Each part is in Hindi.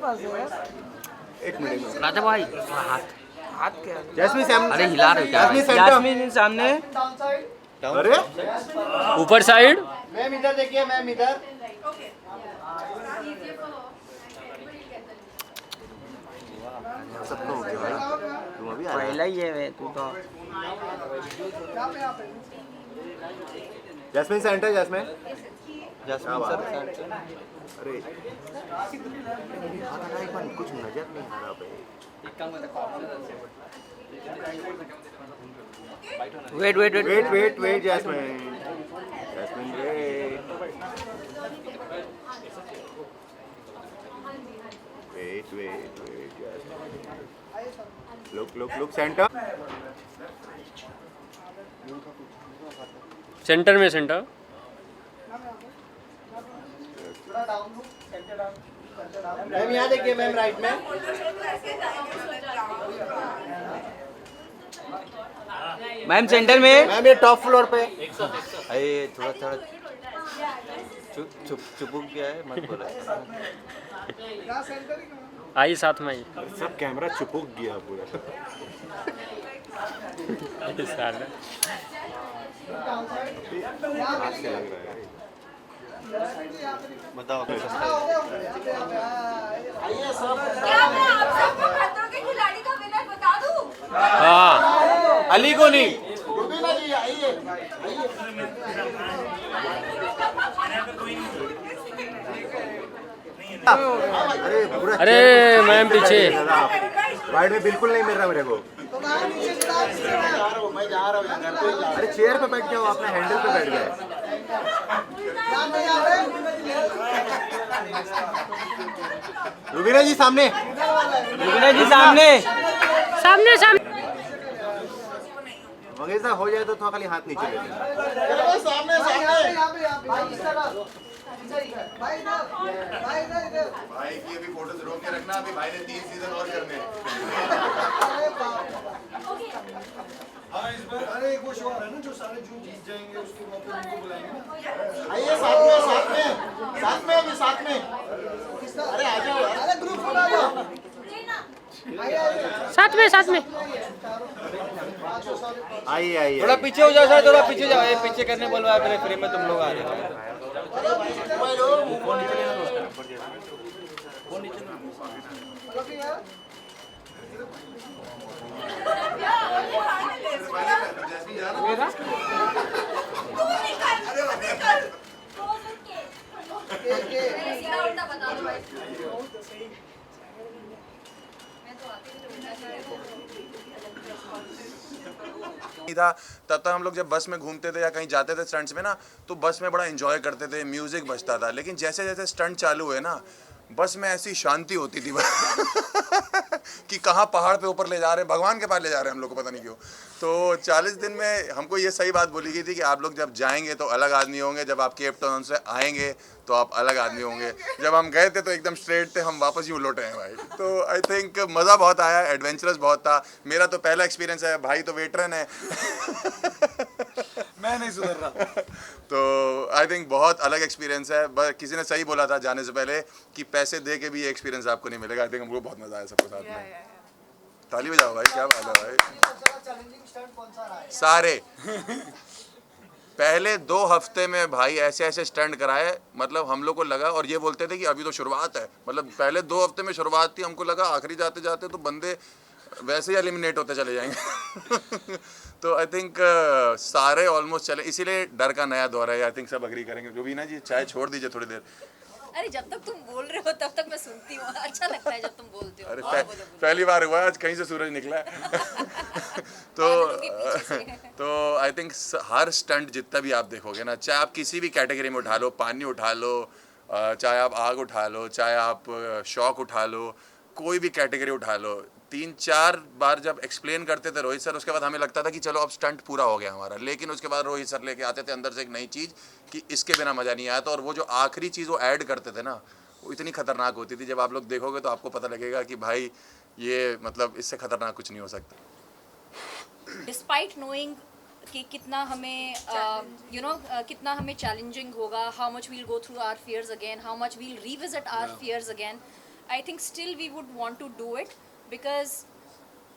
पास है यार। एक मिनट राजा भाई हाथ हाथ क्या? जैस्मिन सामने अरे हिला रहे हो क्या भाई? जैस्मिन सेंटर जास्मिन सामने। अरे ऊपर साइड मैम इधर देखिए मैम इधर सबका हो गया भाई तुम अभी आ रहे पहला ही है तू तो। जैस्मिन सेंटर जैस्मिन जास्मिन सर अरे एक बार कुछ नजर नहीं आ रहा भाई wait wait wait wait wait wait Jasmin Jasmin wait wait wait Jasmin look centre centre में सेंटर मैम यहाँ देखिए मैम राइट में मैम सेंटर में। मैम ये टॉप फ्लोर पे अरे थोड़ा थोड़ा चुप गया है मत बोला। आई साथ में आई सब कैमरा चुपुक गया पूरा साला हाथ से लग रहा है बताओ क्या मैं आप सबको खतरों के खिलाड़ी का विनर बता दूं? हाँ अली को नहीं अरे पूरा अरे मैम पीछे वाइड में बिल्कुल नहीं मिल रहा मेरे को अरे चेयर पे बैठ जाओ अपने हैंडल पे बैठ गए रुबीना जी सामने रुबीना जी सामने। सामने सामने मंगेश साहब हो जाए तो थोड़ा खाली हाथ नीचे ले लेना भाई की अभी फोटोज रोक के रखना अभी भाई ने 3 सीजन और करने हैं अरे एक वो शो आ रहा है ना जो सारे जो जीत जाएंगे उसके बाद उनको बुलाएंगे ना। आइए साथ में अभी साथ में अरे आ जाओ अरे ग्रुप बना लो साथ में आइए आइए थोड़ा पीछे हो जाओ सर, थोड़ा पीछे जाओ। ये पीछे करने बोलवा मेरे फ्रेम में तुम लोग आ रहे हो। तू निकल मेरे सीधा उल्टा बता दो भाई। मैं तो आती नहीं था तब तक हम लोग जब बस में घूमते थे या कहीं जाते थे स्टंट्स में ना तो बस में बड़ा एंजॉय करते थे, म्यूजिक बजता था। लेकिन जैसे जैसे स्टंट चालू हुए ना बस में ऐसी शांति होती थी कि कहाँ पहाड़ पे ऊपर ले जा रहे हैं, भगवान के पास ले जा रहे हैं हम लोग को, पता नहीं क्यों। तो 40 दिन में हमको ये सही बात बोली गई थी कि आप लोग जब जाएंगे तो अलग आदमी होंगे, जब आप केप टाउन से आएंगे तो आप अलग आदमी होंगे। जब हम गए थे तो एकदम स्ट्रेट थे, हम वापस यूँ लौटे हैं भाई। तो आई थिंक मज़ा बहुत आया, एडवेंचरस बहुत था। मेरा तो पहला एक्सपीरियंस है, भाई तो वेटरन है मैं नहीं सुधर रहा। तो आई थिंक बहुत अलग एक्सपीरियंस है। बस किसी ने सही बोला था जाने से पहले कि पैसे दे के भी ये एक्सपीरियंस आपको नहीं मिलेगा। आई थिंक हमको बहुत मज़ा आया सबके साथ में। ताली बजाओ भाई, क्या बात है भाई। सारे पहले 2 हफ्ते में भाई ऐसे ऐसे स्टंट कराए, मतलब हम लोग को लगा, और ये बोलते थे कि अभी तो शुरुआत है, मतलब पहले 2 हफ्ते में शुरुआत थी, हमको लगा आखिरी जाते जाते तो बंदे वैसे ही एलिमिनेट होते चले जाएंगे तो आई थिंक सारे ऑलमोस्ट चले, इसीलिए डर का नया दौर है। आई थिंक सब अग्री करेंगे। रुबीना जी चाय छोड़ दीजिए थोड़ी देर। अरे जब तक तुम बोल रहे हो तब तक मैं सुनती हूँ, अच्छा लगता है जब तुम बोलते हो। अरे पहली बार हुआ आज कहीं से सूरज निकला है तो आई थिंक हर स्टंट जितना भी आप देखोगे ना, चाहे आप किसी भी कैटेगरी में उठा लो, पानी उठा लो, चाहे आप आग उठा लो, चाहे आप शौक उठा लो, कोई भी कैटेगरी उठा लो, 3-4 बार जब एक्सप्लेन करते थे रोहित सर, उसके बाद हमें लगता था कि चलो अब स्टंट पूरा हो गया हमारा। लेकिन उसके बाद रोहित सर लेके आते थे अंदर से एक नई चीज़ कि इसके बिना मज़ा नहीं आया था। और वो जो आखिरी चीज़ वो ऐड करते थे ना, वो इतनी खतरनाक होती थी। जब आप लोग देखोगे तो आपको पता लगेगा कि भाई ये मतलब इससे खतरनाक कुछ नहीं हो सकता। डिस्पाइट नोइंग कि कितना हमें कितना हमें चैलेंजिंग होगा, how much will go through our fears again, how much will revisit our fears again, I think still we would want to do it because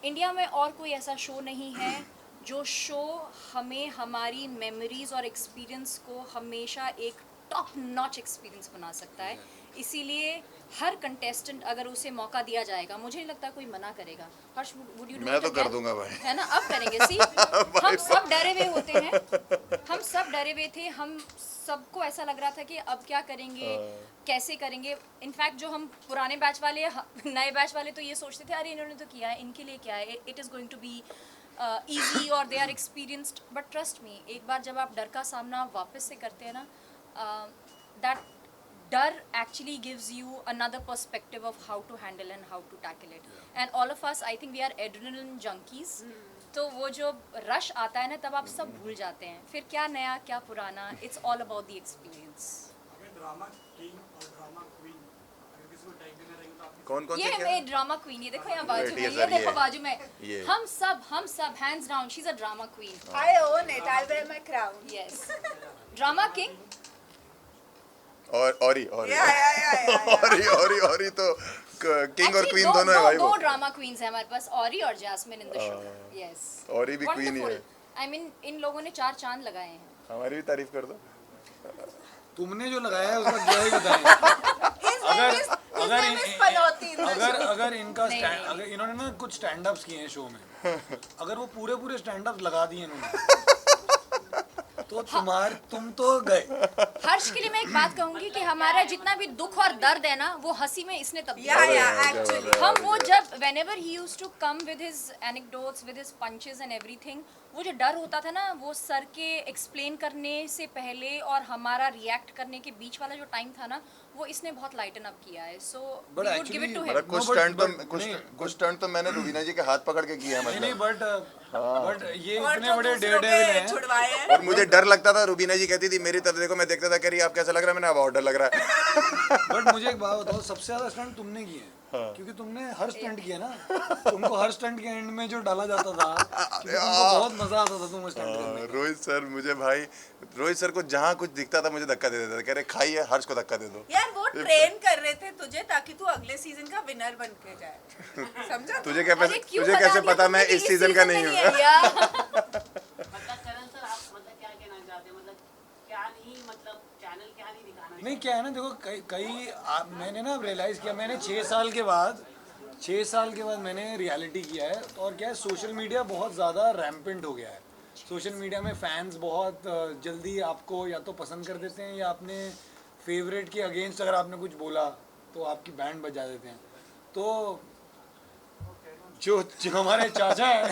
India में और कोई ऐसा शो नहीं है जो शो हमें हमारी मेमोरीज और एक्सपीरियंस को हमेशा एक टॉप नॉच एक्सपीरियंस बना सकता है. इसीलिए हर कंटेस्टेंट अगर उसे मौका दिया जाएगा, मुझे नहीं लगता कोई मना करेगा. हर्ष, वुड यू डू? मैं तो कर दूंगा भाई. है ना, अब करेंगे. सी हम सब डरे हुए होते हैं, हम सब डरे हुए थे, हम सबको ऐसा लग रहा था कि अब क्या करेंगे, कैसे करेंगे. इनफैक्ट जो हम पुराने बैच वाले, नए बैच वाले तो ये सोचते थे अरे इन्होंने तो किया है, इनके लिए क्या है, it is going to be easy और they are experienced. But trust me, एक बार जब आप डर का सामना वापस से करते हैं ना, दैट डर actually gives you another perspective of how to handle and how to tackle it. And all of us, I think we are adrenaline junkies. तो वो जो रश आता है ना, तब आप सब भूल जाते हैं. फिर क्या नया क्या पुराना, it's all about the experience. कौन कौन ये से क्या? है ड्रामा क्वीन. ये देखो यहाँ बाजू में, ये ये सर, देखो ये। बाजू में. ये। हम सब hands down, she's a drama queen. I own it. I'll wear my crown. Yes. Drama king. और औरी Yeah. औरी तो किंग और Actually, क्वीन दोनों है भाई दो वो. ड्रामा क्वींस हैं हमारे पास, ऑरी और Jasmin in the show. Yes. Orry भी क्वीन ही है. आई मीन इन लोगों ने 4 चांद लगाए हैं. हमारी भी तारीफ कर दो. तुमने जो लगाया है उसका क्या ही बताएं. His name is Panoti in the show. अगर इनका नहीं, नहीं. अगर इन्होंने ना कुछ स्टैंड अप्स किए हैं शो में, अगर वो पूरे स्टैंड अप लगा दिए इन्होंने, तो तुम तो गए. हर्ष के लिए मैं एक बात कहूंगी कि हमारा जितना भी दुख और दर्द है ना, वो हंसी में इसने तब्दील Yeah, कर दिया. yeah, actually. हम वो जब whenever he used to come with his anecdotes, with his punches and everything, वो जो डर होता था ना, वो सर के एक्सप्लेन करने से पहले और हमारा रिएक्ट करने के बीच वाला जो टाइम था ना, वो इसने बहुत लाइटन अप किया है. So But we would give it to मतलब हिम. कुछ No, but- स्टंट तो नहीं. कुछ स्टंट तो मैंने रुबीना जी के हाथ पकड़ के किया है नहीं मतलब. बट ये और इतने जो बड़े दूसरों डेयर डेविल के हैं. छुड़वाए हैं. और मुझे डर लगता था. रुबीना जी कहती थी मेरी तरफ देखो, मैं देखता था, कह रही आप कैसा लग रहा है, मैंने अब और डर लग रहा है. बट मुझे एक बात बताओ, सबसे ज्यादा स्टंट तुमने किए हैं. क्योंकि तुमने हर स्टंट किया ना. तुमको हर स्टंट के एंड में जो डाला जाता था, क्योंकि तुमको बहुत मजा आता था तुम स्टंट करने में. रोहित सर मुझे भाई, रोहित सर को जहाँ कुछ दिखता था मुझे धक्का दे देता था. कह रहे खाइए, हर्ष को धक्का दे दो. यार वो ट्रेन कर रहे थे तुझे ताकि तू अगले सीजन का विनर बन के जाए. समझा? तुझे अरे क्यों तुझे बता कैसे दिया पता तुमने मैं कि इस सीजन का नहीं है हूँ. यार? मतलब करण सर, आप मतलब क्या कहना चाहते हैं, मतलब क्या नहीं, मतलब चैनल क्या नहीं दिखाना चाहिए? नहीं, क्या है ना, देखो मैंने ना रियलाइज किया, मैंने 6 साल के बाद मैंने रियलिटी किया है. और क्या है, सोशल मीडिया बहुत ज़्यादा रैम्पेंट हो गया है. सोशल मीडिया में फैंस बहुत जल्दी आपको या तो पसंद कर देते हैं, या अपने फेवरेट के अगेंस्ट अगर आपने कुछ बोला तो आपकी बैंड बजा देते हैं. तो जो हमारे चाचा हैं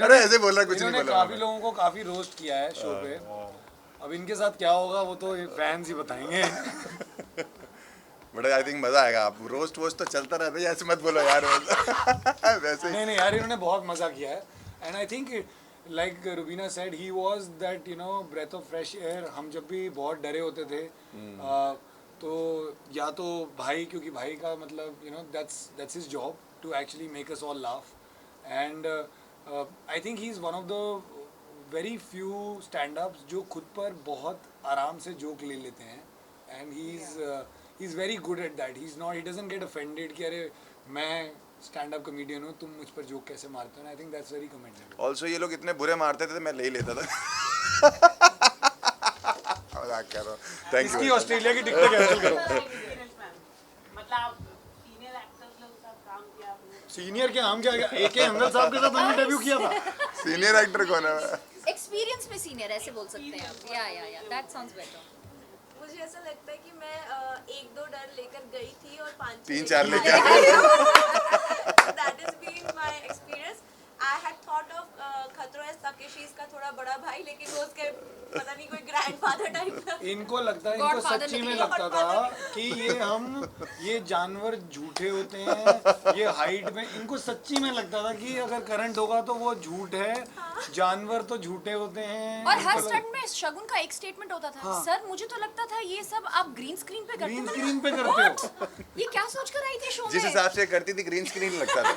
अरे ऐसे बोल रहा, कुछ नहीं इन्होंने बोला. काफ़ी लोगों को काफ़ी रोस्ट किया है शो पे. अब इनके साथ क्या होगा वो तो फैंस ही बताएंगे. बट आई थिंक मजा आएगा. आप रोस्ट वोस्ट तो चलता रहता है, ऐसे मत बोलो यार. वैसे नहीं यार, इन्होंने बहुत मजा किया है. And I think like Rubina said, he was that breath of fresh air. हम जब भी बहुत डरे होते थे, तो या तो भाई, क्योंकि भाई का मतलब that's his job to actually make us all laugh. And I think he is one of the very few stand ups जो खुद पर बहुत आराम से जोक ले लेते हैं. And he is very good at that. He doesn't get offended कि अरे मैं स्टैंड अप कॉमेडियन हूँ, तुम मुझ पर जोक कैसे मारते हो. I think that's very commendable. Also ये लोग इतने बुरे मारते थे, मैं ले ही लेता था. मजाक कर रहा हूँ. थैंक इसकी यू. ऑस्ट्रेलिया की टिकट कैंसिल करो. मतलब आप सीनियर एक्टर्स लोग के साथ काम किया आपने? सीनियर के हम क्या, AK अंगल साहब के साथ हमने डेब्यू किया था. सीनियर एक्टर कौन है? एक्सपीरियंस में सीनियर ऐसे बोल सकते हैं आप. या दैट साउंड्स बेटर. मुझे ऐसा लगता है कि मैं 1-2 डर लेकर गई थी और 5 3-4 लेके आए. That has been my experience. I had thought of खतरों तकेशीस का थोड़ा बड़ा भाई, लेकिन वो उसके पता नहीं कोई ग्रैंडफादर टाइप का. इनको लगता है, इनको Godfather सच्ची में निकले. लगता था कि ये जानवर झूठे होते हैं, ये हाइट में, इनको सच्ची में लगता था कि अगर करंट होगा तो वो झूठ है, जानवर तो झूठे होते हैं. और हर स्टंट में शगुन का एक स्टेटमेंट होता था, सर मुझे तो लगता था ये सब आप ग्रीन स्क्रीन पे करते ग्रीन हो. स्क्रीन पे करते हो. ये क्या सोच कर आई थी शो में? जिस हिसाब से करती थी ग्रीन स्क्रीन लगता था.